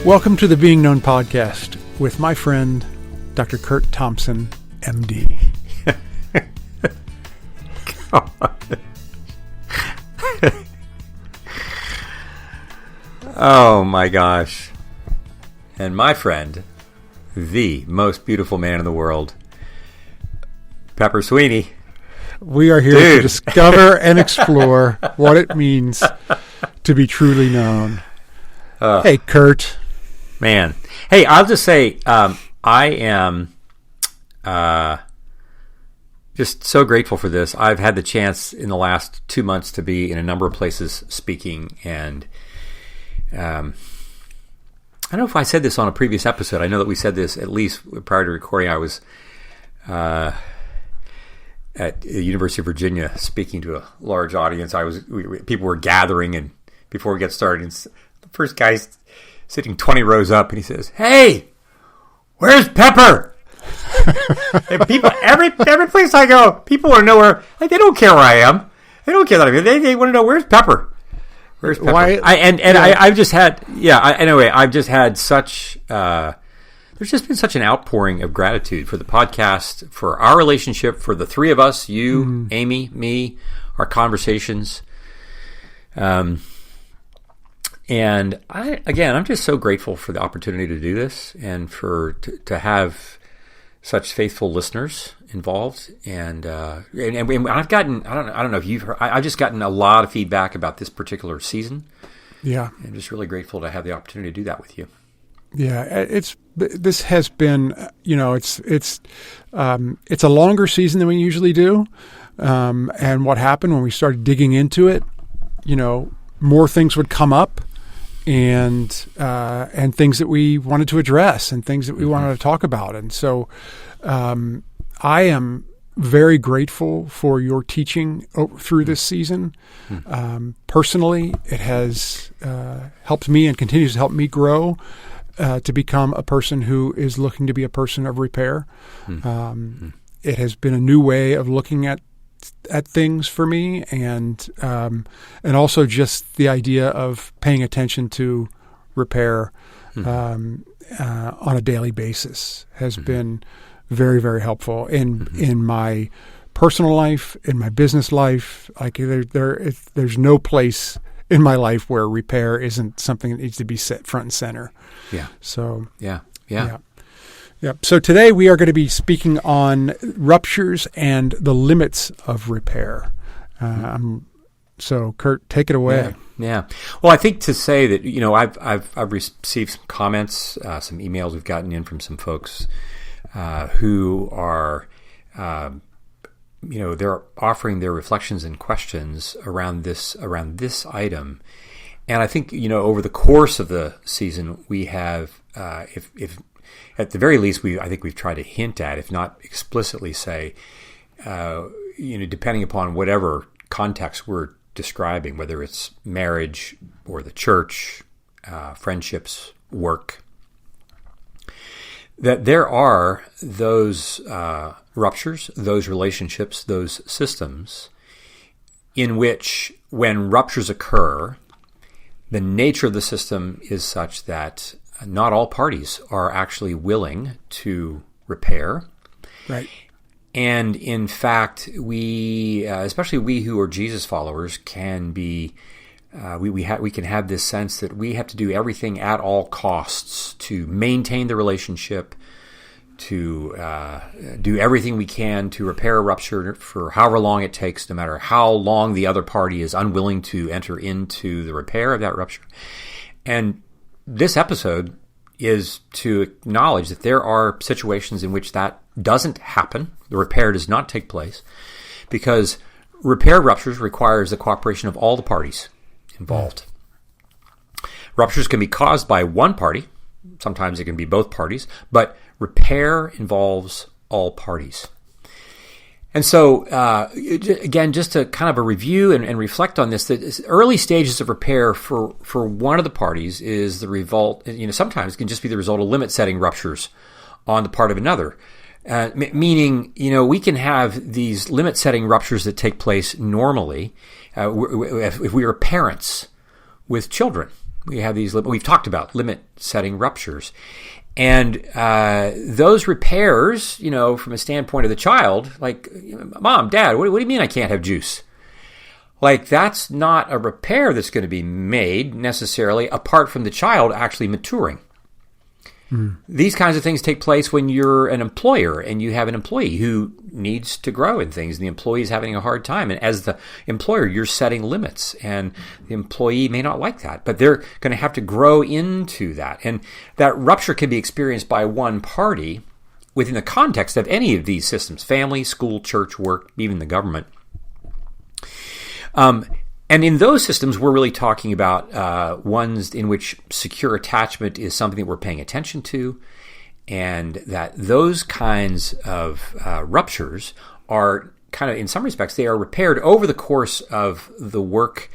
Welcome to the Being Known podcast with my friend, Dr. Kurt Thompson, MD. Oh my gosh. And my friend, the most beautiful man in the world, Pepper Sweeney. We are here to discover and explore what it means to be truly known. Hey, Kurt. Man. Hey, I'll just say, I am just so grateful for this. I've had the chance in the last 2 months to be in a number of places speaking, and I don't know if I said this on a previous episode. I know that we said this at least prior to recording. I was at the University of Virginia speaking to a large audience. People were gathering, and before we get started, the first guy's sitting 20 rows up, and he says, "Hey, where's Pepper?" And people, every place I go, people want to know where. Like, they don't care where I am. They don't care that I'm here. They want to know, where's Pepper. Where's Pepper? Why? I've just had I've just had such. There's just been such an outpouring of gratitude for the podcast, for our relationship, for the three of us, you, Amy, me, our conversations. And I'm just so grateful for the opportunity to do this and to have such faithful listeners involved. And I've gotten, I don't know if you've heard, I've just gotten a lot of feedback about this particular season. Yeah. I'm just really grateful to have the opportunity to do that with you. Yeah, this has been, it's a longer season than we usually do. And what happened when we started digging into it, more things would come up, and things that we wanted to address and things that we wanted to talk about. And so I am very grateful for your teaching through this season. Personally, it has helped me and continues to help me grow to become a person who is looking to be a person of repair. It has been a new way of looking at things for me, and also just the idea of paying attention to repair on a daily basis has been very, very helpful in my personal life, in my business life. Like there's no place in my life where repair isn't something that needs to be set front and center. Yeah. So yeah. So today we are going to be speaking on ruptures and the limits of repair. So Kurt, take it away. Yeah. Well, I think to say that, I've received some comments, some emails we've gotten in from some folks who are, they're offering their reflections and questions around this item. And I think, over the course of the season, we have, if at the very least, I think we've tried to hint at, if not explicitly say, depending upon whatever context we're describing, whether it's marriage or the church, friendships, work, that there are those ruptures, those relationships, those systems in which, when ruptures occur, the nature of the system is such that not all parties are actually willing to repair. Right. And in fact, we, especially we who are Jesus followers, can be, we can have this sense that we have to do everything at all costs to maintain the relationship, to do everything we can to repair a rupture for however long it takes, no matter how long the other party is unwilling to enter into the repair of that rupture. And this episode is to acknowledge that there are situations in which that doesn't happen. The repair does not take place, because repair ruptures requires the cooperation of all the parties involved. Ruptures can be caused by one party. Sometimes it can be both parties, but repair involves all parties. And so, again, just to kind of a review and reflect on this, the early stages of repair for one of the parties is the result, sometimes it can just be the result of limit-setting ruptures on the part of another. Meaning, we can have these limit-setting ruptures that take place normally if we are parents with children. we have these. We've talked about limit setting ruptures, and those repairs, from a standpoint of the child, like, Mom, Dad, what do you mean I can't have juice? Like, that's not a repair that's going to be made necessarily apart from the child actually maturing. These kinds of things take place when you're an employer and you have an employee who needs to grow in things, and the employee is having a hard time. And as the employer, you're setting limits, and the employee may not like that, but they're going to have to grow into that. And that rupture can be experienced by one party within the context of any of these systems: family, school, church, work, even the government. And in those systems, we're really talking about ones in which secure attachment is something that we're paying attention to, and that those kinds of ruptures are kind of, in some respects, they are repaired over the course of the work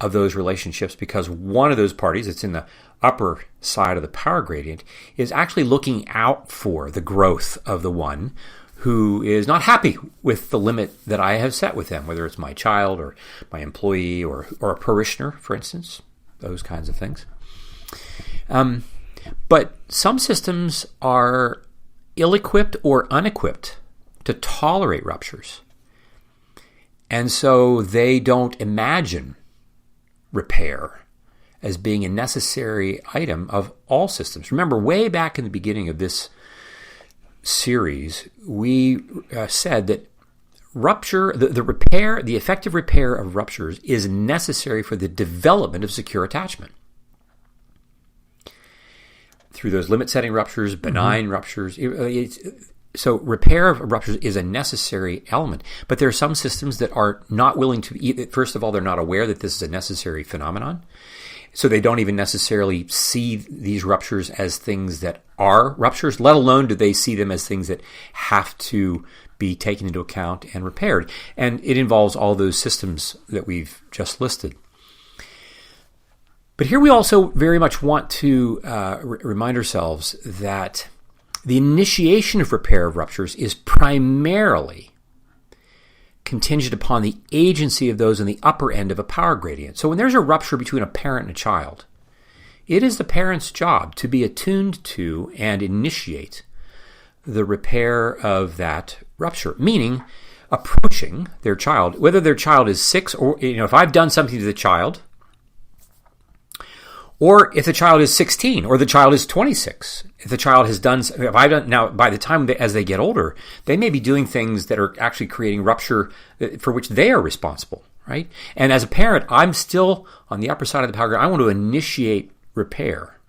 of those relationships, because one of those parties that's in the upper side of the power gradient is actually looking out for the growth of the one who is not happy with the limit that I have set with them, whether it's my child or my employee or a parishioner, for instance, those kinds of things. But some systems are ill-equipped or unequipped to tolerate ruptures. And so they don't imagine repair as being a necessary item of all systems. Remember, way back in the beginning of this series, we said that rupture, the effective repair of ruptures is necessary for the development of secure attachment. Through those limit-setting ruptures, benign ruptures, so repair of ruptures is a necessary element. But there are some systems that are not willing to, first of all, they're not aware that this is a necessary phenomenon. So they don't even necessarily see these ruptures as things that are ruptures, let alone do they see them as things that have to be taken into account and repaired. And it involves all those systems that we've just listed. But here we also very much want to remind ourselves that the initiation of repair of ruptures is primarily contingent upon the agency of those in the upper end of a power gradient. So when there's a rupture between a parent and a child, it is the parent's job to be attuned to and initiate the repair of that rupture, meaning approaching their child, whether their child is 6 or, if I've done something to the child, or if the child is 16 or the child is 26, if the child has done, if I've done, now by the time as they get older, they may be doing things that are actually creating rupture for which they are responsible, right? And as a parent, I'm still on the upper side of the power gradient. I want to initiate repair.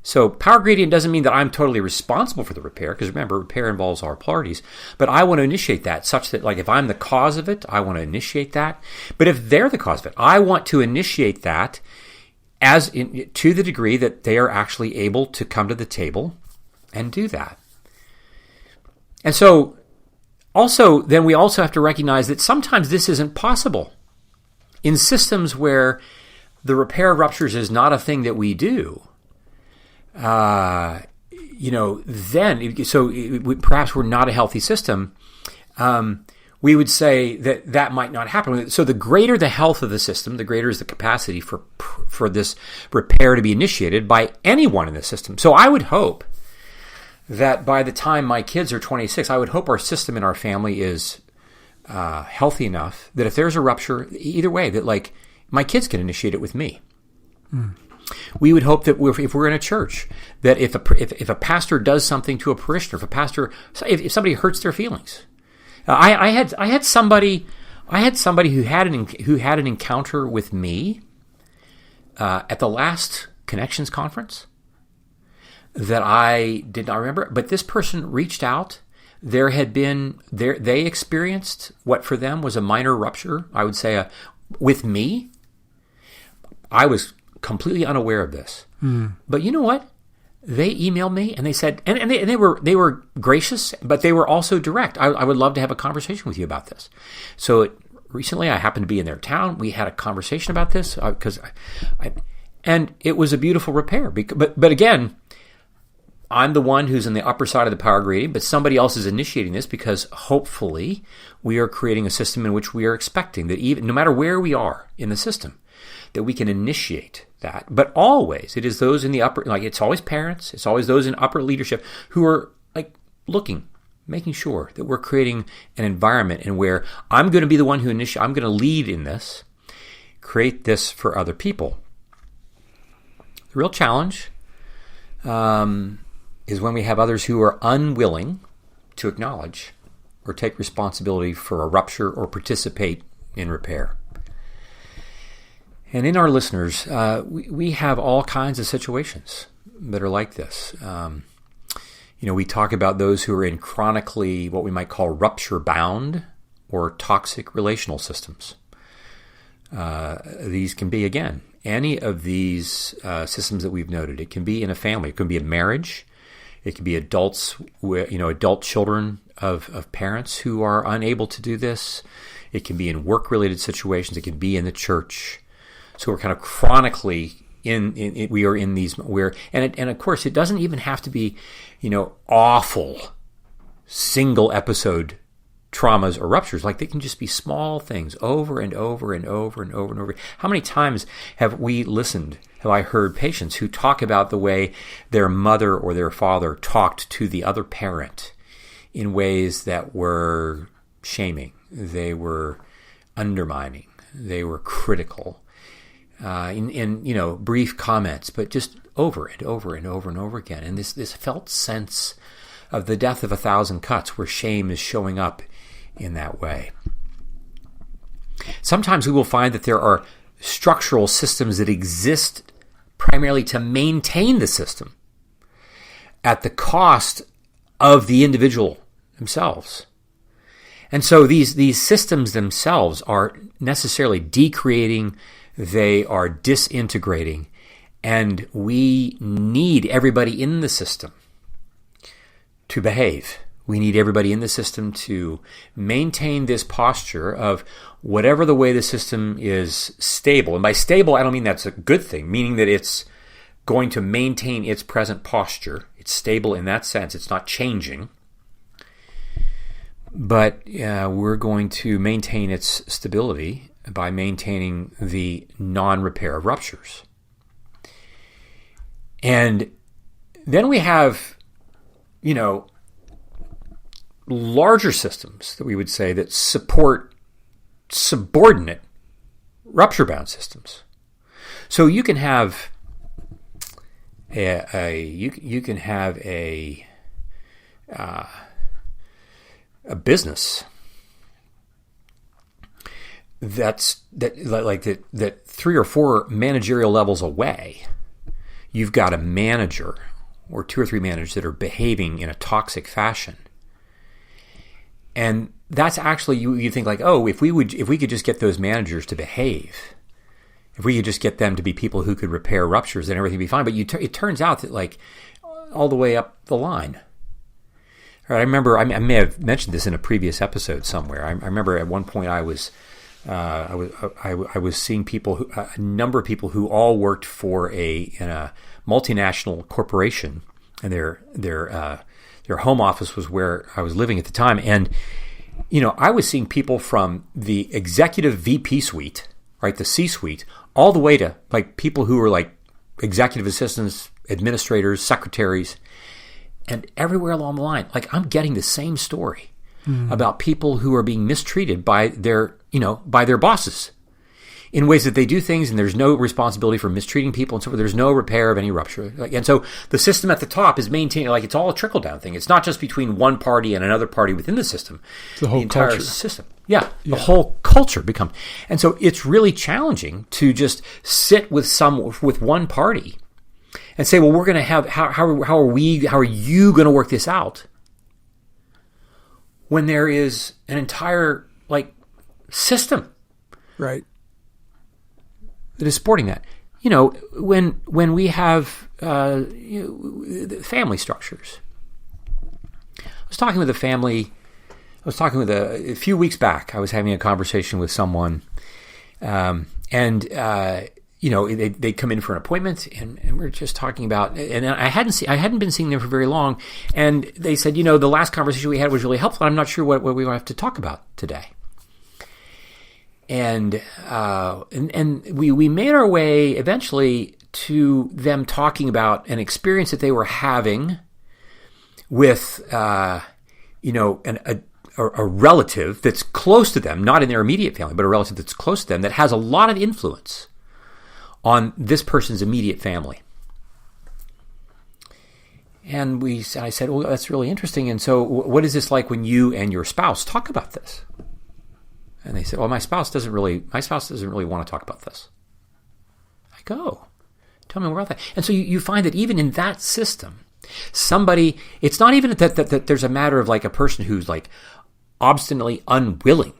So power gradient doesn't mean that I'm totally responsible for the repair, because remember, repair involves all parties, but I want to initiate that such that, like, if I'm the cause of it, I want to initiate that. But if they're the cause of it, I want to initiate that to the degree that they are actually able to come to the table and do that. And so then we also have to recognize that sometimes this isn't possible. In systems where the repair of ruptures is not a thing that we do, perhaps we're not a healthy system. We would say that might not happen. So the greater the health of the system, the greater is the capacity for this repair to be initiated by anyone in the system. So I would hope that by the time my kids are 26, I would hope our system in our family is healthy enough that if there's a rupture, either way, that, like, my kids can initiate it with me. We would hope that if we're in a church, that if a pastor does something to a parishioner, if somebody hurts their feelings. I had somebody who had an encounter with me at the last Connections conference that I did not remember, but this person reached out. They experienced what for them was a minor rupture, I would say, with me. I was completely unaware of this. But you know what? They emailed me and they said, and they were gracious, but they were also direct. I would love to have a conversation with you about this. So recently, I happened to be in their town. We had a conversation about this and it was a beautiful repair. But again, I'm the one who's in the upper side of the power gradient, but somebody else is initiating this, because hopefully we are creating a system in which we are expecting that, even no matter where we are in the system, that we can initiate that. But always, it is those in the upper, like it's always parents, it's always those in upper leadership who are like looking, making sure that we're creating an environment in where I'm going to be the one who I'm going to lead in this, create this for other people. The real challenge is when we have others who are unwilling to acknowledge or take responsibility for a rupture or participate in repair. And in our listeners, we have all kinds of situations that are like this. We talk about those who are in chronically what we might call rupture-bound or toxic relational systems. These can be, again, any of these systems that we've noted. It can be in a family. It can be a marriage. It can be adults, adult children of parents who are unable to do this. It can be in work-related situations. It can be in the church. So we're kind of chronically we are in these and of course it doesn't even have to be, awful single episode traumas or ruptures. Like they can just be small things over and over and over and over and over. How many times have I heard patients who talk about the way their mother or their father talked to the other parent in ways that were shaming, they were undermining, they were critical, in brief comments, but just over and over and over and over again. And this felt sense of the death of 1,000 cuts where shame is showing up in that way. Sometimes we will find that there are structural systems that exist primarily to maintain the system at the cost of the individual themselves. And so these systems themselves are necessarily decreating, they are disintegrating, and we need everybody in the system to behave. We need everybody in the system to maintain this posture of whatever the way the system is stable. And by stable, I don't mean that's a good thing, meaning that it's going to maintain its present posture. It's stable in that sense. It's not changing. But we're going to maintain its stability by maintaining the non-repair of ruptures. And then we have, larger systems that we would say that support subordinate rupture-bound systems. So you can have a business that 3 or 4 managerial levels away, you've got a manager or 2 or 3 managers that are behaving in a toxic fashion. And that's actually, you think like, oh, if we could just get those managers to behave, if we could just get them to be people who could repair ruptures, then everything would be fine. But it turns out that like all the way up the line. All right, I remember, I may have mentioned this in a previous episode somewhere. I remember at one point I was seeing people, a number of people who all worked for in a multinational corporation, and their home office was where I was living at the time. And, I was seeing people from the executive VP suite, right, the C-suite, all the way to like people who were like executive assistants, administrators, secretaries, and everywhere along the line. Like I'm getting the same story about people who are being mistreated by their bosses in ways that they do things, and there's no responsibility for mistreating people and so forth. There's no repair of any rupture. And so the system at the top is maintained, like it's all a trickle-down thing. It's not just between one party and another party within the system. It's the whole entire culture. System. Yeah, the whole culture becomes. And so it's really challenging to just sit with one party and say, well, we're going to have, how are you going to work this out? When there is an entire system. Right. That is supporting that. When we have family structures. I was talking with a few weeks back, I was having a conversation with someone, and they'd come in for an appointment, and we were just talking about, and I hadn't been seeing them for very long, and they said, the last conversation we had was really helpful. I'm not sure what we have to talk about today. And we made our way eventually to them talking about an experience that they were having with, a relative that's close to them, not in their immediate family, but a relative that's close to them that has a lot of influence on this person's immediate family. And I said, well, that's really interesting. And so what is this like when you and your spouse talk about this? And they said, well, my spouse doesn't really want to talk about this. I go, tell me more about that. And so you find that even in that system, it's not even that there's a matter of like a person who's like obstinately unwilling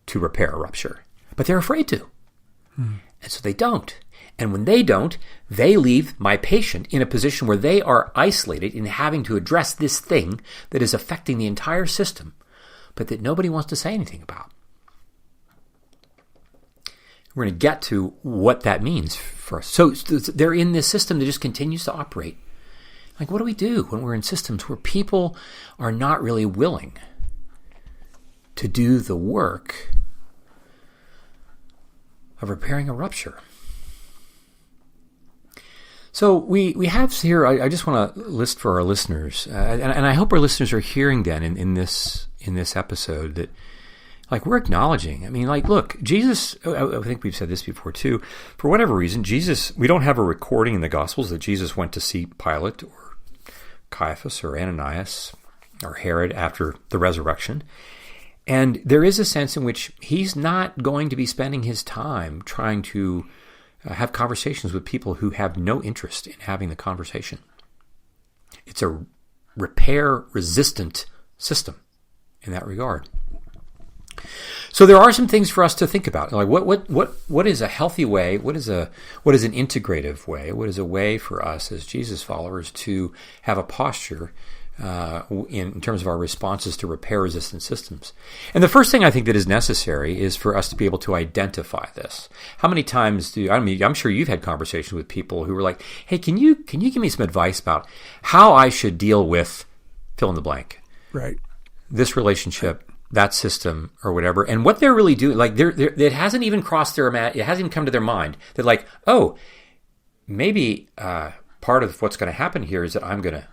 to repair a rupture, but they're afraid to. And so they don't. And when they don't, they leave my patient in a position where they are isolated in having to address this thing that is affecting the entire system, but that nobody wants to say anything about. We're going to get to what that means for us. So they're in this system that just continues to operate. Like, what do we do when we're in systems where people are not really willing to do the work of repairing a rupture? So we have here, I just want to list for our listeners, and I hope our listeners are hearing then in this episode that, like, we're acknowledging. I mean, like, look, Jesus, I think we've said this before too, for whatever reason, Jesus, we don't have a recording in the Gospels that Jesus went to see Pilate or Caiaphas or Ananias or Herod after the resurrection. And there is a sense in which he's not going to be spending his time trying to have conversations with people who have no interest in having the conversation. It's a repair-resistant system in that regard. So there are some things for us to think about. Like what is a healthy way? What is an integrative way? What is a way for us as Jesus followers to have a posture in terms of our responses to repair-resistant systems? And the first thing I think that is necessary is for us to be able to identify this. How many times I'm sure you've had conversations with people who were like, "Hey, can you give me some advice about how I should deal with fill in the blank, right? This relationship, that system, or whatever." And what they're really doing, like, it hasn't even crossed it hasn't even come to their mind that, like, oh, maybe part of what's going to happen here is that I'm going to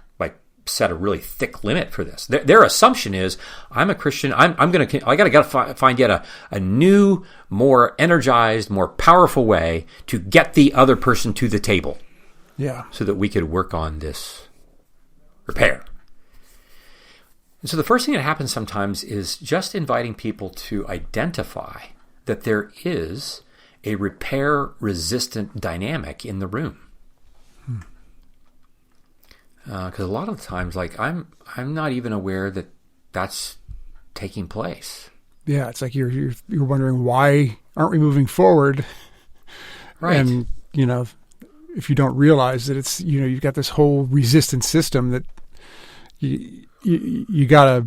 set a really thick limit for this. Their assumption is, I'm a Christian. I got to find yet a new, more energized, more powerful way to get the other person to the table. Yeah. So that we could work on this repair. And so the first thing that happens sometimes is just inviting people to identify that there is a repair-resistant dynamic in the room. Because a lot of the times, like, I'm not even aware that that's taking place. Yeah, it's like you're wondering, why aren't we moving forward? Right. And if you don't realize that it's you've got this whole resistance system that you gotta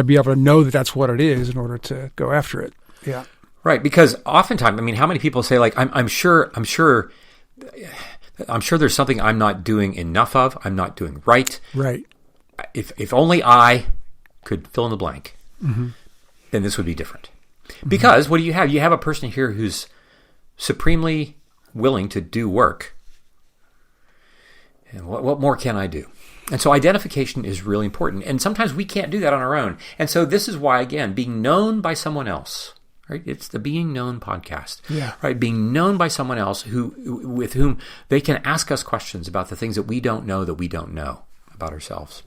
be able to know that that's what it is in order to go after it. Yeah. Right. Because oftentimes, I mean, how many people say, like, I'm sure there's something I'm not doing enough of. I'm not doing right. Right. If only I could fill in the blank, then this would be different. Because what do you have? You have a person here who's supremely willing to do work. And what more can I do? And so identification is really important. And sometimes we can't do that on our own. And so this is why, again, being known by someone else. Right? It's the Being Known podcast. Yeah. Right? Being known by someone else with whom they can ask us questions about the things that we don't know about ourselves.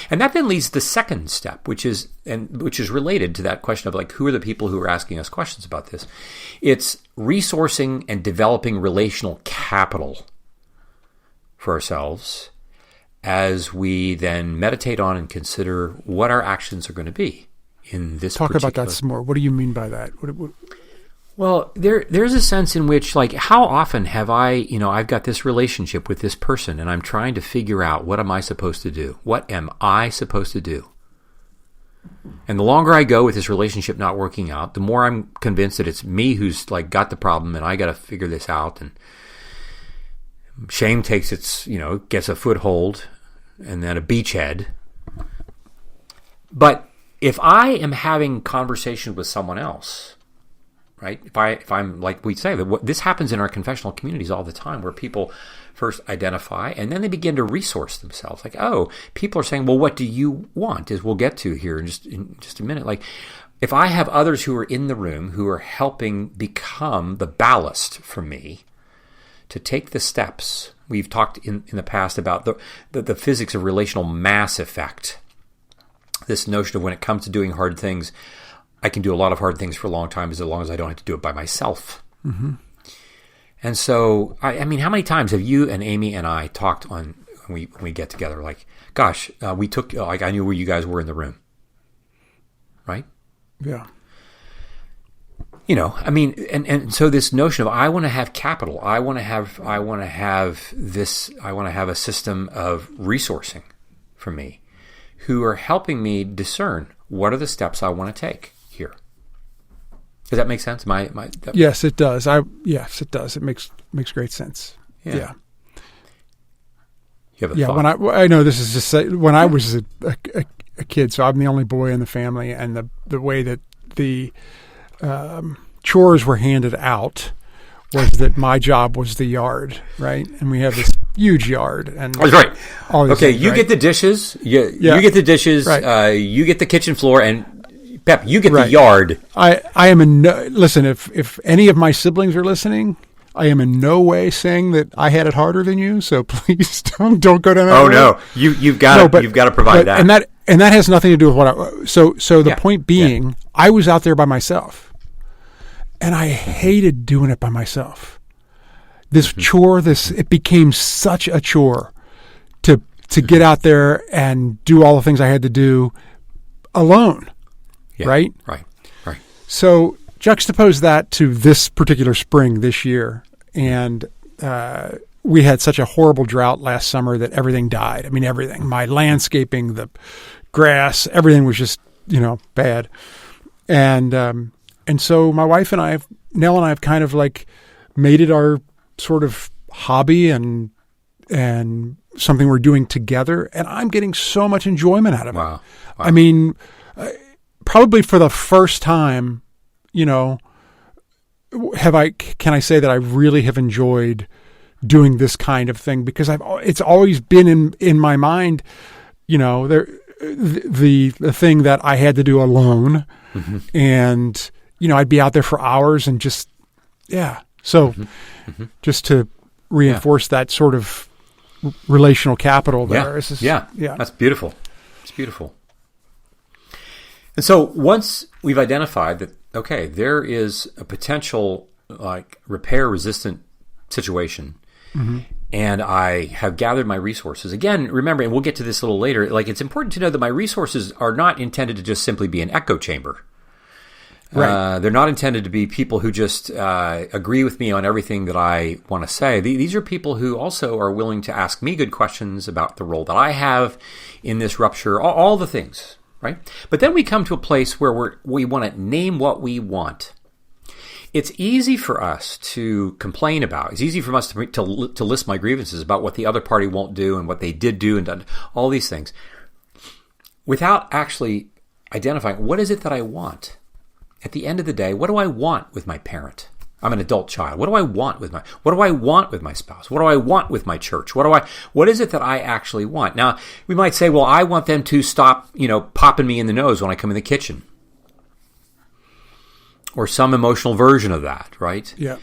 And that then leads to the second step, which is related to that question of, like, who are the people who are asking us questions about this? It's resourcing and developing relational capital for ourselves as we then meditate on and consider what our actions are going to be. In this Talk about that some more. What do you mean by that? Well, there's a sense in which, like, how often have I've got this relationship with this person and I'm trying to figure out, what am I supposed to do? What am I supposed to do? And the longer I go with this relationship not working out, the more I'm convinced that it's me who's, like, got the problem and I got to figure this out. And shame gets a foothold, and then a beachhead. But if I am having conversations with someone else, right? If I'm like we say, this happens in our confessional communities all the time, where people first identify and then they begin to resource themselves. Like, oh, people are saying, well, what do you want? As we'll get to here in just a minute. Like, if I have others who are in the room who are helping become the ballast for me to take the steps. We've talked in the past about the physics of relational mass effect. This notion of when it comes to doing hard things, I can do a lot of hard things for a long time as long as I don't have to do it by myself. Mm-hmm. And so, I mean, how many times have you and Amy and I talked when we get together? Like, gosh, we took, like, I knew where you guys were in the room. Right? Yeah. You know, I mean, and so this notion of I want to have capital, I want to have a system of resourcing for me, who are helping me discern what are the steps I want to take here. Does that make sense? Yes, it does. Yes, it does. It makes great sense. Yeah. You have a thought? When I know this is just when I was a kid, so I'm the only boy in the family, and the way that the chores were handed out was that my job was the yard, right? And we have this huge yard, and that's right. Okay, things, you get the dishes. You get the dishes. Right. You get the kitchen floor, and Pep, you get the yard. I am listen. If any of my siblings are listening, I am in no way saying that I had it harder than you. So please don't go down that road. No, you've got to provide that, and that has nothing to do with what I. So the point being, I was out there by myself. And I hated doing it by myself. This chore, it became such a chore to get out there and do all the things I had to do alone, right? Right. So juxtapose that to this particular spring this year, and we had such a horrible drought last summer that everything died. I mean, everything. My landscaping, the grass, everything was just, bad. And so my wife and Nell and I have kind of like made it our sort of hobby and something we're doing together. And I'm getting so much enjoyment out of it. Wow. I mean, probably for the first time, can I say that I really have enjoyed doing this kind of thing, because it's always been in my mind, the thing that I had to do alone. Mm-hmm. And I'd be out there for hours and just, So just to reinforce that sort of relational capital there. Yeah. That's beautiful. It's beautiful. And so once we've identified that, okay, there is a potential like repair resistant situation, and I have gathered my resources. Again, remember, and we'll get to this a little later, like it's important to know that my resources are not intended to just simply be an echo chamber. Right. They're not intended to be people who just agree with me on everything that I want to say. These are people who also are willing to ask me good questions about the role that I have in this rupture, all the things, right? But then we come to a place where we want to name what we want. It's easy for us to complain about. It's easy for us to list my grievances about what the other party won't do and what they did do and done, all these things, without actually identifying what is it that I want. At the end of the day, what do I want with my parent? I'm an adult child. What do I want with my spouse? What do I want with my church? What is it that I actually want? Now, we might say, well, I want them to stop, popping me in the nose when I come in the kitchen. Or some emotional version of that, right? Yeah.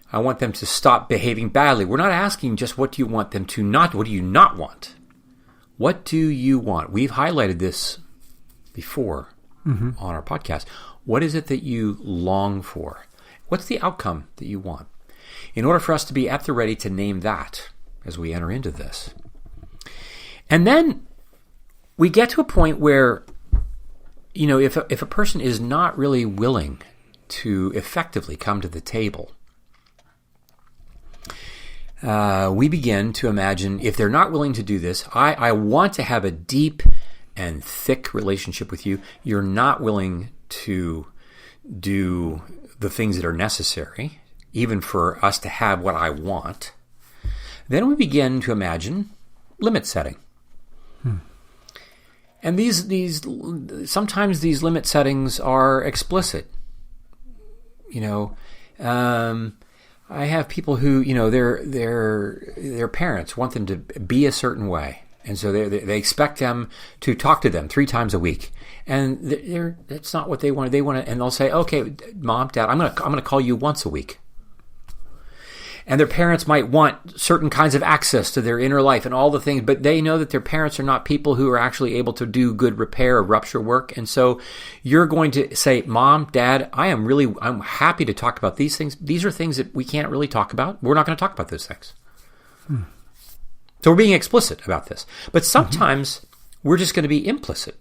I want them to stop behaving badly. We're not asking just what do you want them to not, what do you not want? What do you want? We've highlighted this before on our podcast. What is it that you long for? What's the outcome that you want? In order for us to be at the ready to name that as we enter into this. And then we get to a point where, if a person is not really willing to effectively come to the table, we begin to imagine, if they're not willing to do this, I want to have a deep and thick relationship with you. You're not willing to do the things that are necessary, even for us to have what I want. Then we begin to imagine limit setting. And these sometimes these limit settings are explicit. I have people who, their parents want them to be a certain way. And so they expect them to talk to them 3 times a week. And that's not what they want. They want to, and they'll say, okay, Mom, Dad, I'm going to call you once a week. And their parents might want certain kinds of access to their inner life and all the things, but they know that their parents are not people who are actually able to do good repair or rupture work. And so you're going to say, Mom, Dad, I'm happy to talk about these things. These are things that we can't really talk about. We're not going to talk about those things. So we're being explicit about this. But sometimes we're just going to be implicit.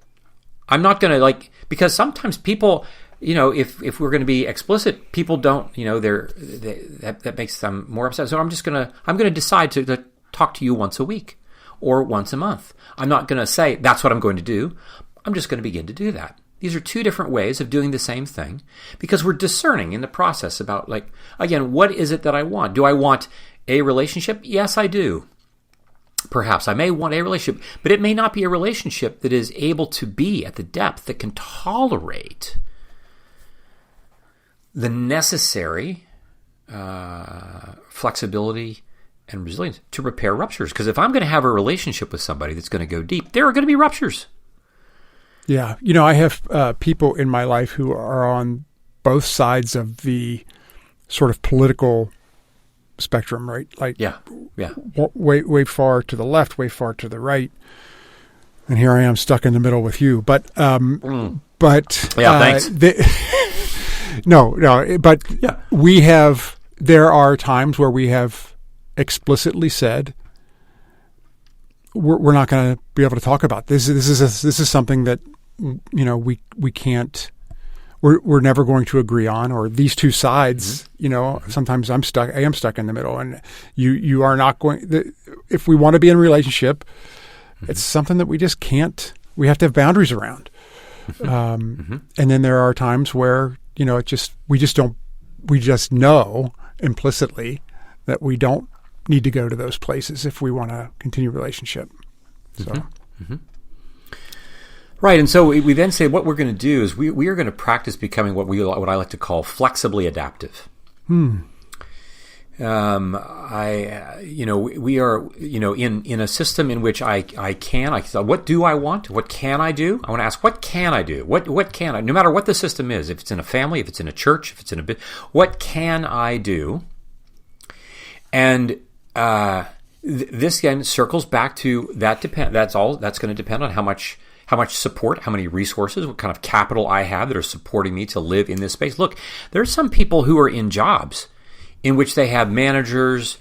I'm not going to because sometimes people, if we're going to be explicit, people don't, that makes them more upset. So I'm going to decide to talk to you once a week or once a month. I'm not going to say that's what I'm going to do. I'm just going to begin to do that. These are 2 different ways of doing the same thing because we're discerning in the process about again, what is it that I want? Do I want a relationship? Yes, I do. Perhaps I may want a relationship, but it may not be a relationship that is able to be at the depth that can tolerate the necessary flexibility and resilience to repair ruptures. Because if I'm going to have a relationship with somebody that's going to go deep, there are going to be ruptures. Yeah. I have people in my life who are on both sides of the sort of political spectrum, right? Way far to the left, way far to the right. And here I am stuck in the middle with you. But thanks. There are times where we have explicitly said, we're not going to be able to talk about this. This is something that, we can't, we're never going to agree on, or these 2 sides, sometimes I am stuck in the middle, and you are not going, if we want to be in a relationship, it's something that we just can't, we have to have boundaries around. And then there are times where, we just know implicitly that we don't need to go to those places if we want to continue a relationship. So. Right, and so we then say what we're going to do is we are going to practice becoming what I like to call flexibly adaptive. We are in a system in which I what do I want? What can I do? I want to ask, what can I do? What can I? No matter what the system is, if it's in a family, if it's in a church, if it's in a what can I do? And this again circles back to that. That's going to depend on how much support, how many resources, what kind of capital I have that are supporting me to live in this space. Look, there are some people who are in jobs in which they have managers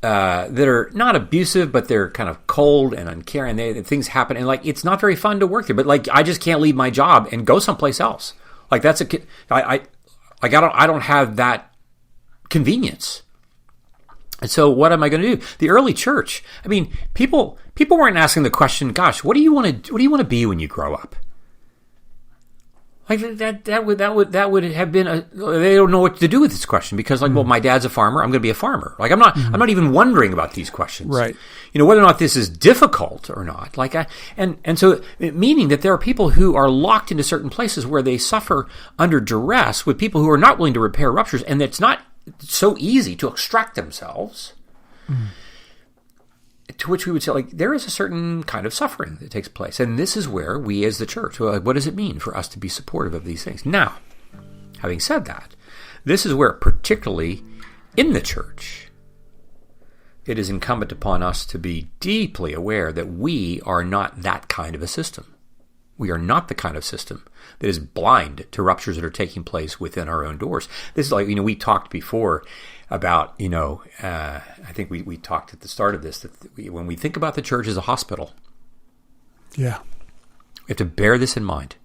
that are not abusive, but they're kind of cold and uncaring. Things happen, and it's not very fun to work there. But I just can't leave my job and go someplace else. I don't have that convenience. And so what am I going to do? The early church, people weren't asking the question, gosh, what do you want to be when you grow up? That would have been they don't know what to do with this question because well, my dad's a farmer, I'm going to be a farmer. I'm not even wondering about these questions. Right. Whether or not this is difficult or not. And so meaning that there are people who are locked into certain places where they suffer under duress with people who are not willing to repair ruptures, and it's not so easy to extract themselves, to which we would say, there is a certain kind of suffering that takes place. And this is where we as the church, what does it mean for us to be supportive of these things? Now, having said that, this is where, particularly in the church, it is incumbent upon us to be deeply aware that we are not that kind of a system. We are not the kind of system that is blind to ruptures that are taking place within our own doors. This is we talked before about, I think we talked at the start of this, that when we think about the church as a hospital, we have to bear this in mind.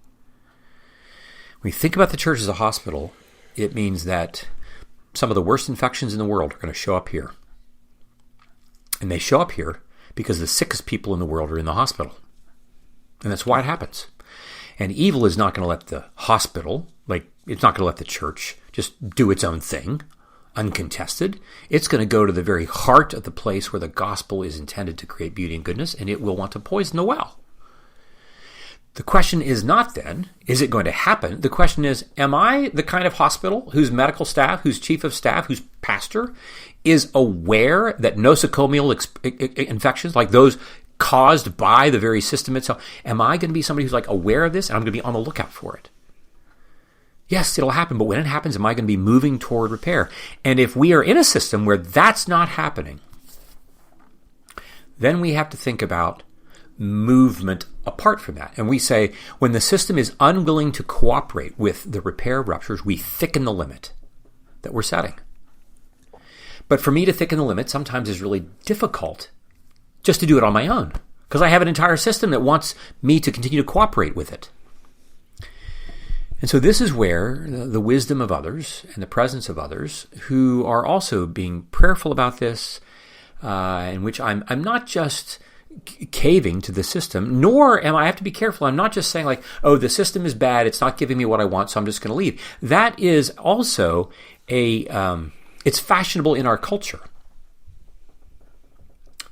When we think about the church as a hospital, it means that some of the worst infections in the world are going to show up here. And they show up here because the sickest people in the world are in the hospital. And that's why it happens. And evil is not going to let the hospital, it's not going to let the church just do its own thing, uncontested. It's going to go to the very heart of the place where the gospel is intended to create beauty and goodness, and it will want to poison the well. The question is not then, is it going to happen? The question is, am I the kind of hospital whose medical staff, whose chief of staff, whose pastor is aware that nosocomial infections, like those caused by the very system itself, am I going to be somebody who's like aware of this and I'm going to be on the lookout for it? Yes, it'll happen, but when it happens, am I going to be moving toward repair? And if we are in a system where that's not happening, then we have to think about movement apart from that. And we say, when the system is unwilling to cooperate with the repair of ruptures, we thicken the limit that we're setting. But for me to thicken the limit sometimes is really difficult just to do it on my own, because I have an entire system that wants me to continue to cooperate with it. And so this is where the wisdom of others and the presence of others who are also being prayerful about this, in which I'm not just caving to the system, nor am I have to be careful. I'm not just saying like, oh, the system is bad, it's not giving me what I want, so I'm just going to leave. That is also it's fashionable in our culture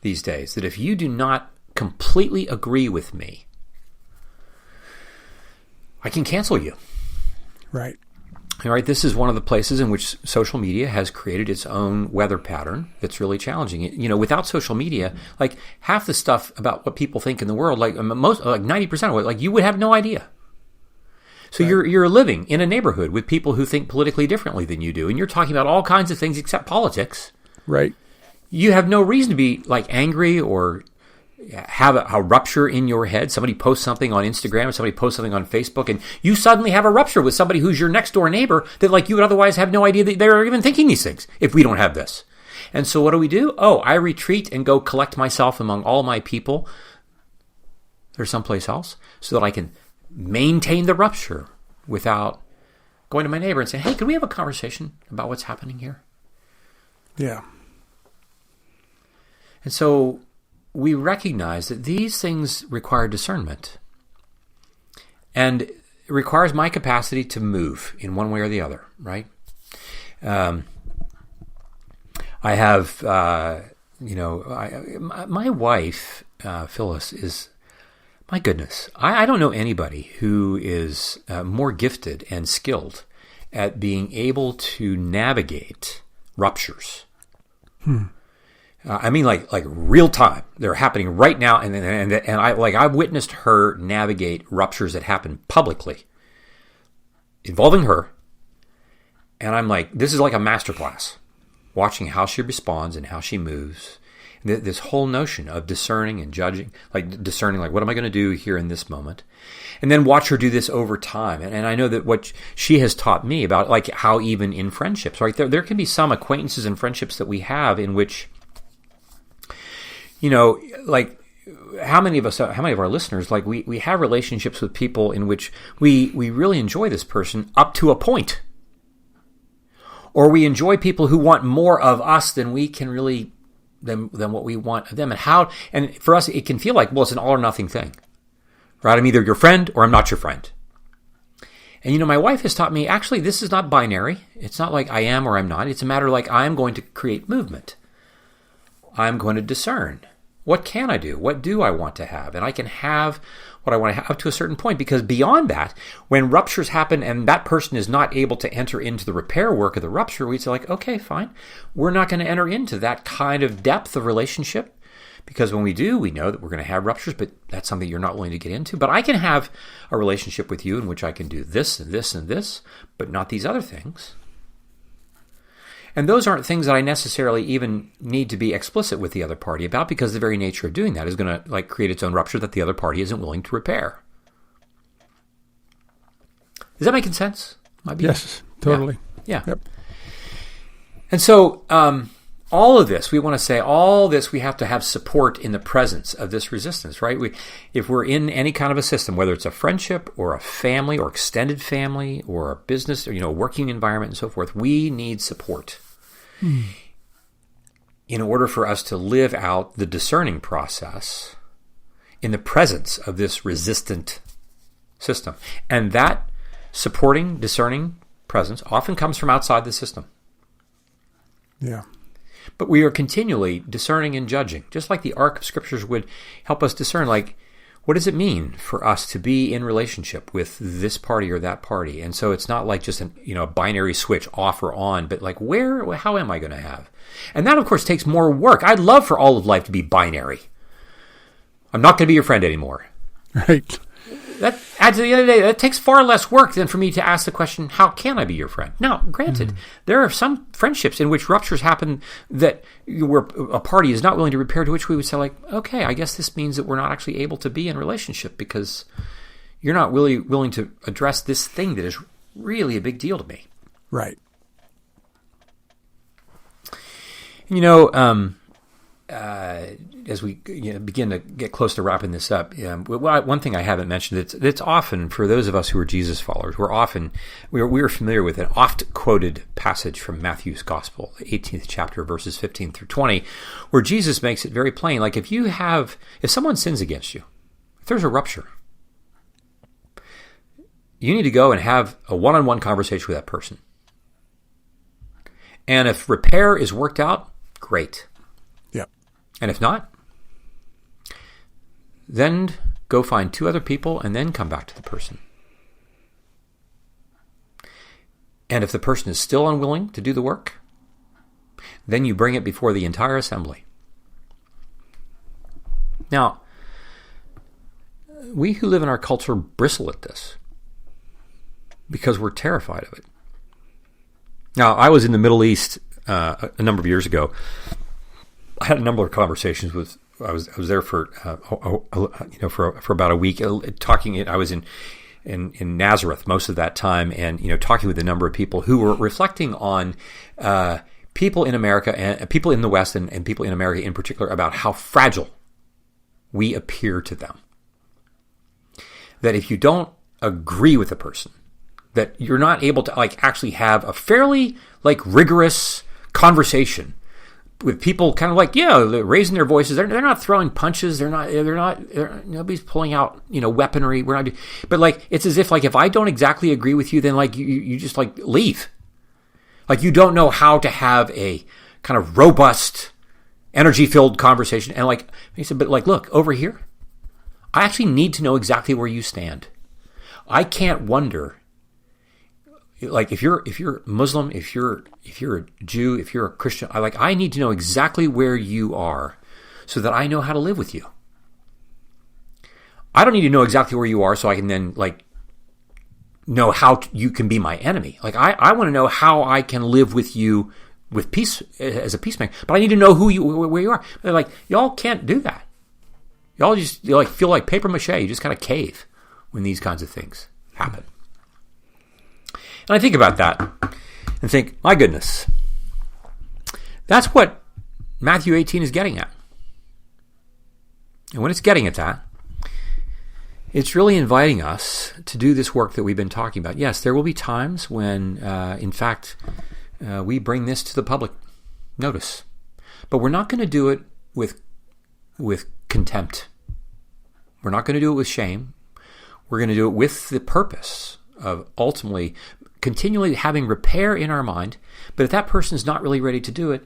these days, that if you do not completely agree with me, I can cancel you. Right. All right, this is one of the places in which social media has created its own weather pattern that's really challenging. You know, without social media, like half the stuff about what people think in the world, like 90% of it, like you would have no idea. So right. You're living in a neighborhood with people who think politically differently than you do, and you're talking about all kinds of things except politics. Right. You have no reason to be like angry or have a rupture in your head. Somebody posts something on Instagram or somebody posts something on Facebook and you suddenly have a rupture with somebody who's your next door neighbor that like you would otherwise have no idea that they're even thinking these things if we don't have this. And so what do? Oh, I retreat and go collect myself among all my people or someplace else so that I can maintain the rupture without going to my neighbor and saying, hey, can we have a conversation about what's happening here? Yeah. And so we recognize that these things require discernment. And it requires my capacity to move in one way or the other, right? I have, my wife, Phyllis, is, my goodness, I don't know anybody who is more gifted and skilled at being able to navigate ruptures. I mean, like real time. They're happening right now, and I've witnessed her navigate ruptures that happen publicly, involving her. And I'm like, this is like a masterclass, watching how she responds and how she moves. And this whole notion of discerning and judging, like discerning, like what am I going to do here in this moment, and then watch her do this over time. And I know that what she has taught me about, like how even in friendships, right, there can be some acquaintances and friendships that we have in which, you know, like how many of our listeners, like we have relationships with people in which we really enjoy this person up to a point. Or we enjoy people who want more of us than we can really, than what we want of them. And for us, it can feel like, well, it's an all or nothing thing, right? I'm either your friend or I'm not your friend. And, you know, my wife has taught me, actually, this is not binary. It's not like I am or I'm not. It's a matter like I'm going to create movement. I'm going to discern. What can I do? What do I want to have? And I can have what I want to have up to a certain point, because beyond that, when ruptures happen and that person is not able to enter into the repair work of the rupture, we say like, okay, fine. We're not going to enter into that kind of depth of relationship, because when we do, we know that we're going to have ruptures, but that's something you're not willing to get into. But I can have a relationship with you in which I can do this and this and this, but not these other things. And those aren't things that I necessarily even need to be explicit with the other party about, because the very nature of doing that is going to like create its own rupture that the other party isn't willing to repair. Is that making sense? Yes, totally. Yeah. Yep. And so all of this, we want to say all this, we have to have support in the presence of this resistance, right? If we're in any kind of a system, whether it's a friendship or a family or extended family or a business or, you know, working environment and so forth, we need support in order for us to live out the discerning process in the presence of this resistant system. And that supporting, discerning presence often comes from outside the system. Yeah. But we are continually discerning and judging, just like the arc of scriptures would help us discern. Like what does it mean for us to be in relationship with this party or that party? And so it's not like just a binary switch off or on, but like how am I going to have? And that, of course, takes more work. I'd love for all of life to be binary. I'm not going to be your friend anymore. Right. That adds to the end of the day, that takes far less work than for me to ask the question, how can I be your friend? Now, granted, there are some friendships in which ruptures happen where a party is not willing to repair, to which we would say, like, okay, I guess this means that we're not actually able to be in a relationship because you're not really willing to address this thing that is really a big deal to me. Right. As we begin to get close to wrapping this up, one thing I haven't mentioned, it's often, for those of us who are Jesus followers, we're familiar with an oft-quoted passage from Matthew's Gospel, the 18th chapter, verses 15 through 20, where Jesus makes it very plain, like if someone sins against you, if there's a rupture, you need to go and have a one-on-one conversation with that person. And if repair is worked out, great. And if not, then go find 2 other people and then come back to the person. And if the person is still unwilling to do the work, then you bring it before the entire assembly. Now, we who live in our culture bristle at this because we're terrified of it. Now, I was in the Middle East a number of years ago. I had a number of conversations with. I was there for for about a week talking. I was in Nazareth most of that time, and talking with a number of people who were reflecting on people in America and people in the West and people in America in particular about how fragile we appear to them. That if you don't agree with a person, that you're not able to actually have a fairly rigorous conversation with people kind of they're raising their voices. They're not throwing punches. Nobody's pulling out, weaponry. We're not, but it's as if if I don't exactly agree with you, then you just leave. You don't know how to have a kind of robust, energy-filled conversation. And he said, but look, over here, I actually need to know exactly where you stand. I can't wonder. If you're Muslim, if you're a Jew, if you're a Christian, I need to know exactly where you are so that I know how to live with you. I don't need to know exactly where you are so I can then know how you can be my enemy. I want to know how I can live with you with peace as a peacemaker. But I need to know where you are. They're y'all can't do that. Y'all just feel like paper mache. You just kind of cave when these kinds of things happen. And I think about that and think, my goodness, that's what Matthew 18 is getting at. And when it's getting at that, it's really inviting us to do this work that we've been talking about. Yes, there will be times when, in fact, we bring this to the public notice. But we're not going to do it with contempt. We're not going to do it with shame. We're going to do it with the purpose of ultimately continually having repair in our mind. But if that person is not really ready to do it,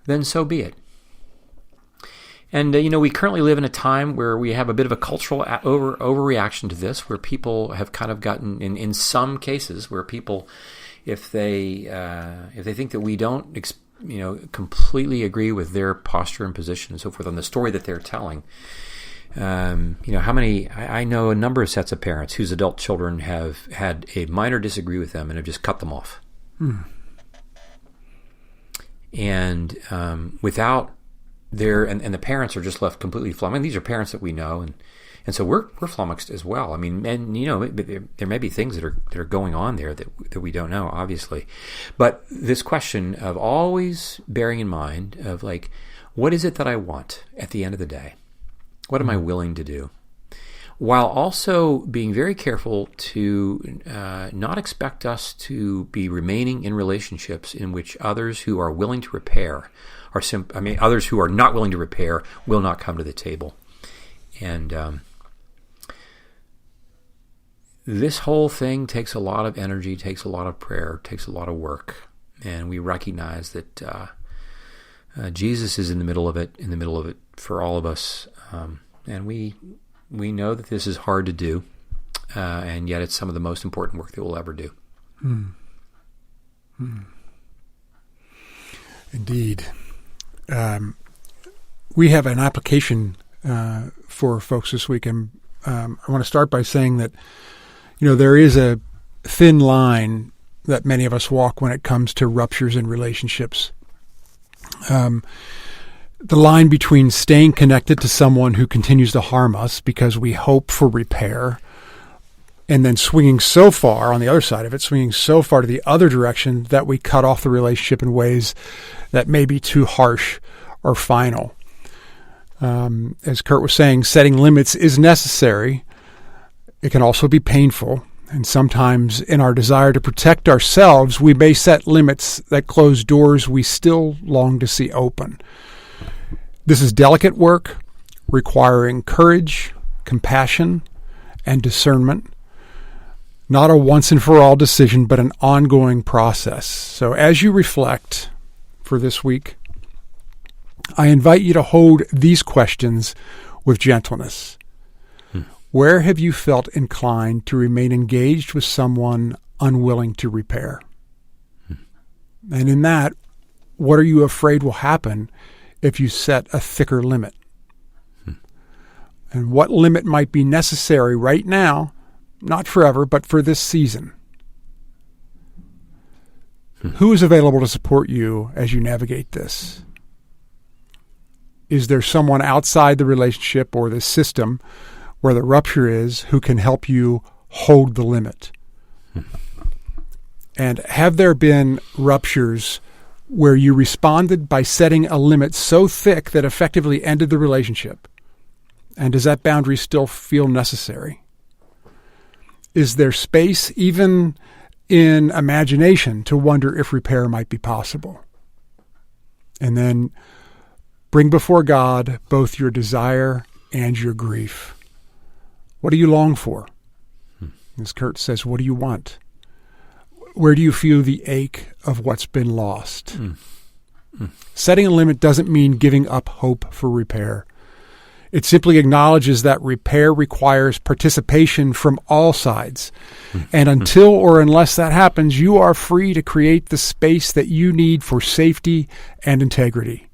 then so be it. And, we currently live in a time where we have a bit of a cultural overreaction to this, where people have kind of gotten, in some cases, where people, if they think that we don't, completely agree with their posture and position and so forth on the story that they're telling, how many, I know a number of sets of parents whose adult children have had a minor disagree with them and have just cut them off. And without and the parents are just left completely flummoxed. These are parents that we know, and so we're flummoxed as well. I mean, and there may be things that are going on there that we don't know, obviously. But this question of always bearing in mind of what is it that I want at the end of the day? What am I willing to do? While also being very careful to not expect us to be remaining in relationships in which others who are willing to repair others who are not willing to repair will not come to the table. And this whole thing takes a lot of energy, takes a lot of prayer, takes a lot of work. And we recognize that Jesus is in the middle of it for all of us. And we we know that this is hard to do, and yet it's some of the most important work that we'll ever do. Indeed. We have an application for folks this week, and I want to start by saying that, there is a thin line that many of us walk when it comes to ruptures in relationships. The line between staying connected to someone who continues to harm us because we hope for repair, and then swinging so far on the other side of it, swinging so far to the other direction that we cut off the relationship in ways that may be too harsh or final. As Kurt was saying, setting limits is necessary. It can also be painful. And sometimes in our desire to protect ourselves, we may set limits that close doors we still long to see open. This is delicate work, requiring courage, compassion, and discernment. Not a once-and-for-all decision, but an ongoing process. So as you reflect for this week, I invite you to hold these questions with gentleness. Where have you felt inclined to remain engaged with someone unwilling to repair? And in that, what are you afraid will happen if you set a thicker limit? And what limit might be necessary right now, not forever, but for this season? Who is available to support you as you navigate this? Is there someone outside the relationship or the system where the rupture is who can help you hold the limit? And have there been ruptures where you responded by setting a limit so thick that effectively ended the relationship? And does that boundary still feel necessary? Is there space, even in imagination, to wonder if repair might be possible? And then bring before God both your desire and your grief. What do you long for? As Kurt says, what do you want? Where do you feel the ache of what's been lost? Setting a limit doesn't mean giving up hope for repair. It simply acknowledges that repair requires participation from all sides. And until or unless that happens, you are free to create the space that you need for safety and integrity.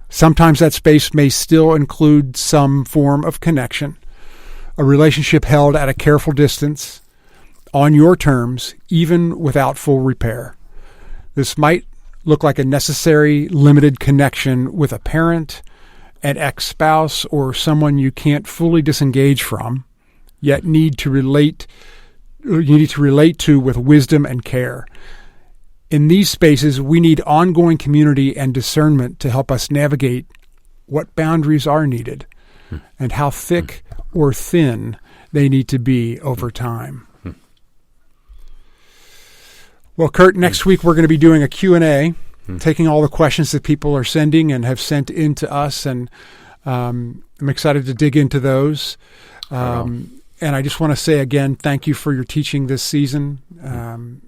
Sometimes that space may still include some form of connection, a relationship held at a careful distance, on your terms, even without full repair. This might look like a necessary, limited connection with a parent, an ex-spouse, or someone you can't fully disengage from, yet you need to relate to with wisdom and care. In these spaces, we need ongoing community and discernment to help us navigate what boundaries are needed and how thick or thin they need to be over time. Well, Kurt, next week we're going to be doing a Q&A, taking all the questions that people are sending and have sent in to us, and I'm excited to dig into those. And I just want to say again, thank you for your teaching this season.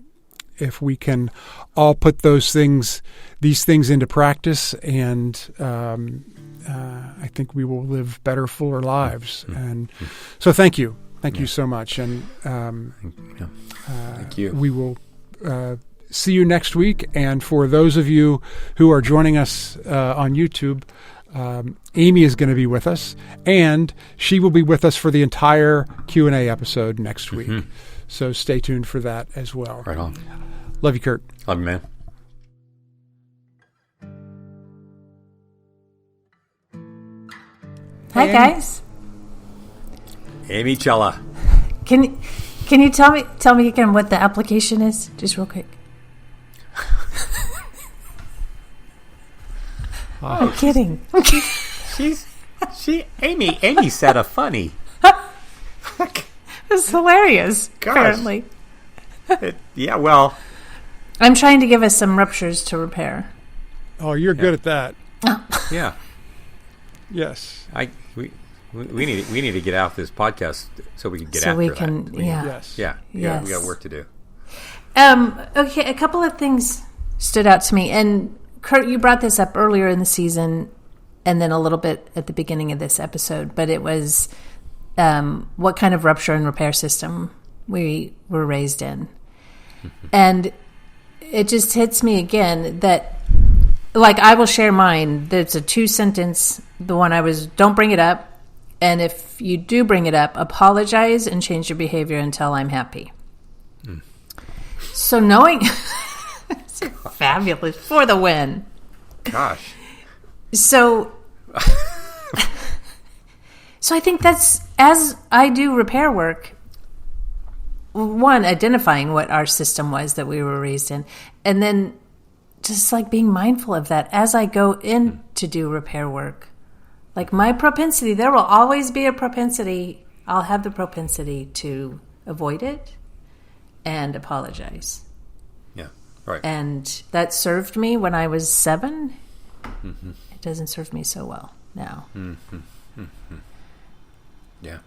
If we can all put these things into practice, and I think we will live better, fuller lives. And so thank you. Thank you so much. And thank you. We will see you next week. And for those of you who are joining us on YouTube, Amy is going to be with us, and she will be with us for the entire Q&A episode next week. So stay tuned for that as well. Right on. Love you, Kurt. Love you, man. Hi, guys. Amy Chella. Can you tell me again what the application is, just real quick? I'm kidding. Amy said a funny. It's hilarious. Gosh. Apparently. Yeah, well, I'm trying to give us some ruptures to repair. Oh, you're good at that. yeah. Yes. We need to get out this podcast so we can get after that. Yes. Yeah. Yes. We got work to do. Okay, a couple of things stood out to me, and Kurt, you brought this up earlier in the season, and then a little bit at the beginning of this episode. But it was what kind of rupture and repair system we were raised in. And it just hits me again that, like, I will share mine. There's a 2-sentence, the one I was, don't bring it up. And if you do bring it up, apologize and change your behavior until I'm happy. So knowing, fabulous, for the win. Gosh. So I think that's, as I do repair work, one, identifying what our system was that we were raised in, and then just like being mindful of that as I go in to do repair work. Like my propensity, there will always be a propensity. I'll have the propensity to avoid it and apologize. Yeah, right. And that served me when I was 7. It doesn't serve me so well now. Yeah.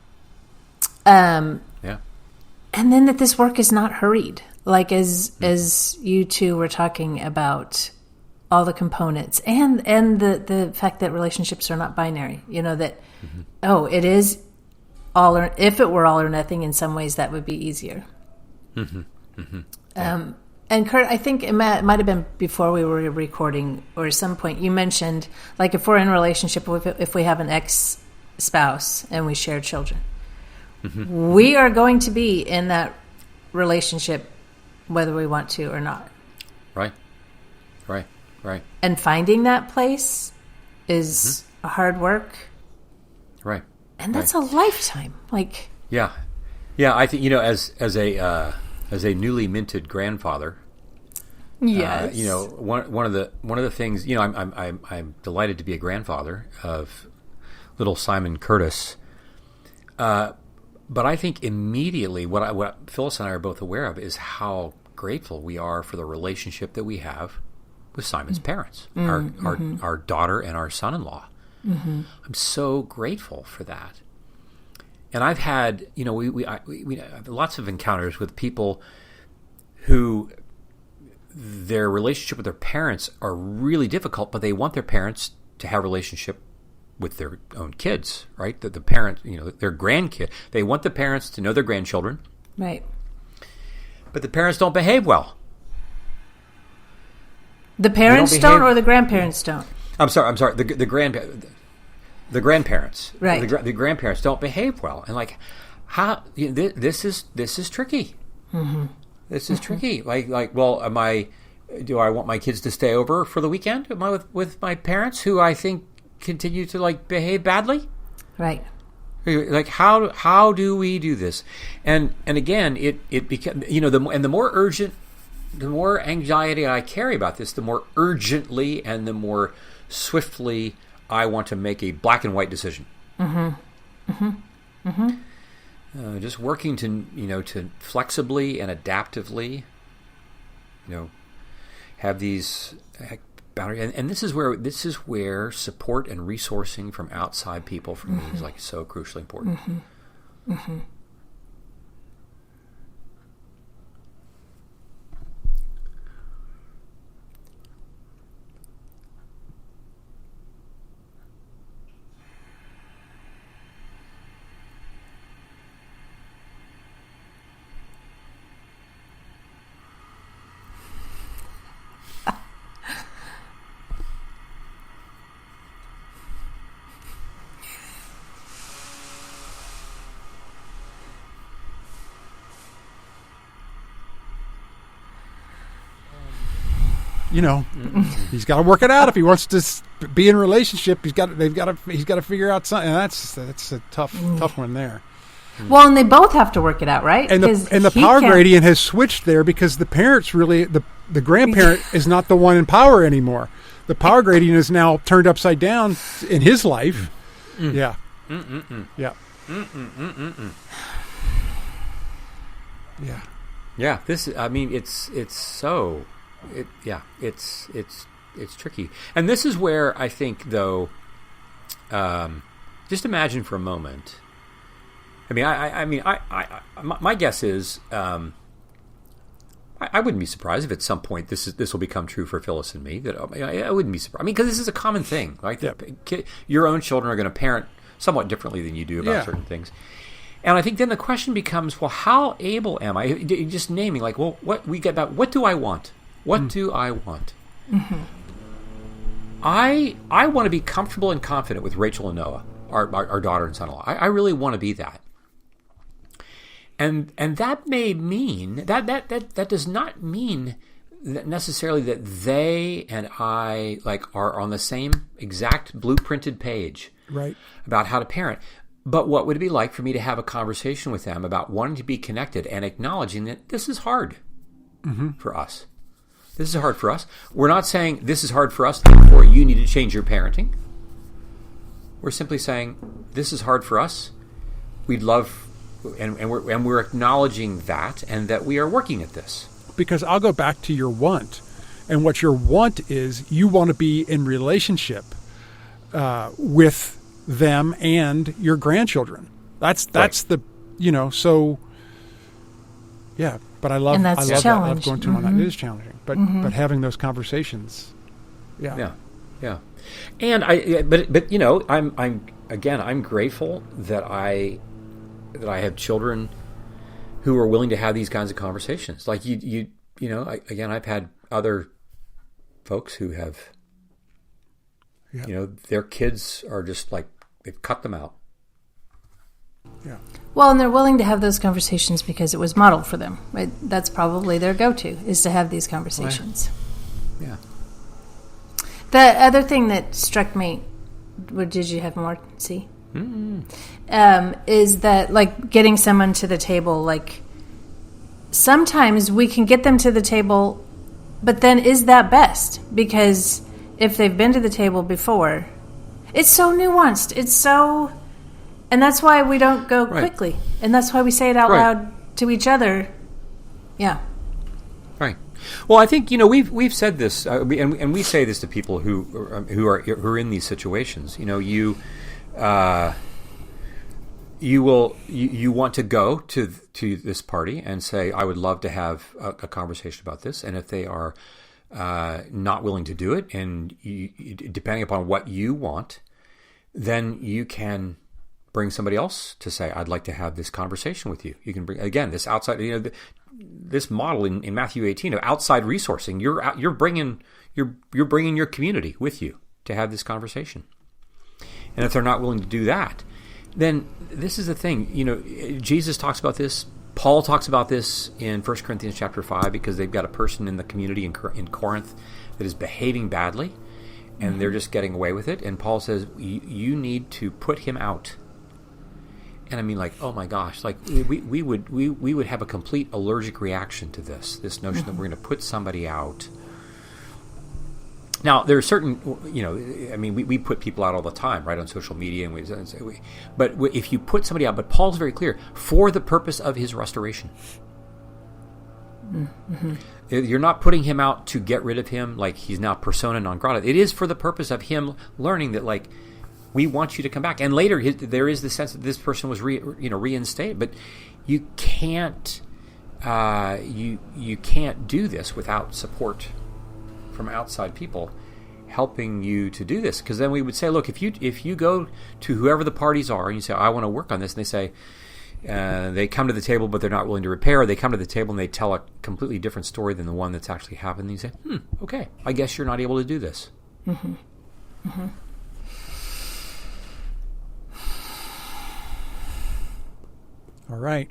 Yeah. And then that this work is not hurried. Like as you two were talking about all the components and the fact that relationships are not binary, that, it is all or, if it were all or nothing, in some ways that would be easier. And Kurt, I think it might have been before we were recording or at some point you mentioned, like, if we're in a relationship with, if we have an ex-spouse and we share children, we are going to be in that relationship whether we want to or not. Right. And finding that place is hard work. Right. And that's a lifetime. Like, yeah. I think, as a newly minted grandfather, yes, one of the things, I'm delighted to be a grandfather of little Simon Curtis. But I think immediately what Phyllis and I are both aware of is how grateful we are for the relationship that we have with Simon's parents, our daughter and our son-in-law. I'm so grateful for that. And I've had, we have lots of encounters with people who their relationship with their parents are really difficult, but they want their parents to have a relationship with their own kids, right? That the parent, their grandkid, they want the parents to know their grandchildren. Right. But the parents don't behave well. The parents don't or the grandparents don't? I'm sorry. The grandparents. Right. The grandparents don't behave well. And like, how, this is tricky. This is tricky. Like, well, do I want my kids to stay over for the weekend? Am I with my parents who I think continue to like behave badly? Right. Like, how do we do this? And again, it becomes, the more urgent, the more anxiety I carry about this, the more urgently and the more swiftly I want to make a black and white decision. Just working to flexibly and adaptively, have these boundaries. And this is where support and resourcing from outside people for me is like so crucially important. He's got to work it out if he wants to be in a relationship. He's got to figure out something. And that's a tough one there. Well, and they both have to work it out, right? And the power gradient has switched there because the parents really the grandparent is not the one in power anymore. The power gradient is now turned upside down in his life. Yeah. Yeah. Yeah. Yeah. This. I mean, it's so. It's tricky, and this is where I think, though, just imagine for a moment. My guess is, I wouldn't be surprised if at some point this will become true for Phyllis and me. That I wouldn't be surprised. I mean, because this is a common thing, right? Yep. Your own children are going to parent somewhat differently than you do about Yeah. certain things. And I think then the question becomes, well, how able am I? Just naming, like, well, what do I want? What do I want? Mm-hmm. I want to be comfortable and confident with Rachel and Noah, our daughter and son-in-law. I really want to be that. And that may mean that does not mean that necessarily that they and I are on the same exact blueprinted page, Right. about how to parent. But what would it be like for me to have a conversation with them about wanting to be connected and acknowledging that this is hard for us? This is hard for us. We're not saying this is hard for us, therefore you need to change your parenting. We're simply saying this is hard for us. We'd love, and we're acknowledging that, and that we are working at this. Because I'll go back to your want. And what your want is, you want to be in relationship with them and your grandchildren. That's Right. the, so yeah, but I love And that's I love challenge. that. I love going through on that. It is challenging, but having those conversations. Yeah. And I'm grateful that I have children who are willing to have these kinds of conversations. Like I've had other folks who have, their kids are just like, they've cut them out. Yeah. Well, and they're willing to have those conversations because it was modeled for them. Right? That's probably their go-to, is to have these conversations. Yeah. The other thing that struck me, did you have more, see? Is that, like, getting someone to the table, like, sometimes we can get them to the table, but then is that best? Because if they've been to the table before, it's so nuanced. It's so... And that's why we don't go quickly. And that's why we say it out loud to each other. Yeah. Right. Well, I think we've said this, and we say this to people who are in these situations. You want to go to this party and say, I would love to have a conversation about this, and if they are not willing to do it, and depending upon what you want, then you can bring somebody else to say, I'd like to have this conversation with you. You can bring, again, this outside, this model in Matthew 18 of outside resourcing. You're bringing your community with you to have this conversation. And if they're not willing to do that, then this is the thing. Jesus talks about this. Paul talks about this in 1 Corinthians chapter 5, because they've got a person in the community in Corinth that is behaving badly, and they're just getting away with it. And Paul says, you need to put him out. And I mean, like, oh my gosh, like we would have a complete allergic reaction to this notion that we're going to put somebody out. Now, there are certain, we put people out all the time, right, on social media, but if you put somebody out, but Paul's very clear, for the purpose of his restoration. Mm-hmm. You're not putting him out to get rid of him, like he's now persona non grata. It is for the purpose of him learning that, like, we want you to come back. And later, there is the sense that this person was reinstated, but you can't you can't do this without support from outside people helping you to do this. Because then we would say, look, if you go to whoever the parties are and you say, I want to work on this, and they say they come to the table but they're not willing to repair, or they come to the table and they tell a completely different story than the one that's actually happened, and you say, okay, I guess you're not able to do this. Mm-hmm. Mm-hmm. All right.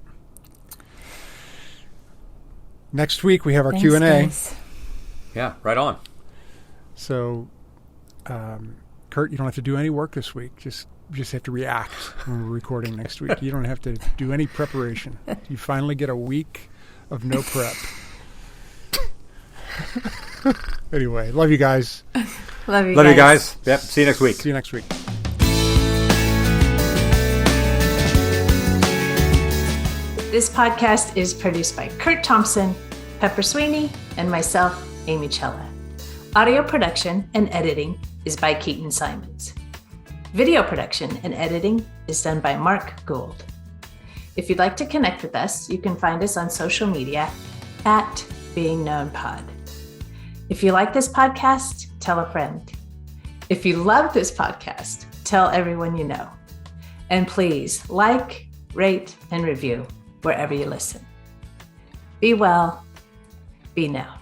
Next week we have our Thanks, Q&A. guys. Yeah, right on. So, Kurt, you don't have to do any work this week. You just have to react when we're recording next week. You don't have to do any preparation. You finally get a week of no prep. Anyway, love you guys. Love you guys. Yep. See you next week. See you next week. This podcast is produced by Kurt Thompson, Pepper Sweeney, and myself, Amy Chella. Audio production and editing is by Keaton Simons. Video production and editing is done by Mark Gould. If you'd like to connect with us, you can find us on social media at BeingKnownPod. If you like this podcast, tell a friend. If you love this podcast, tell everyone you know. And please like, rate, and review wherever you listen. Be well. Be now.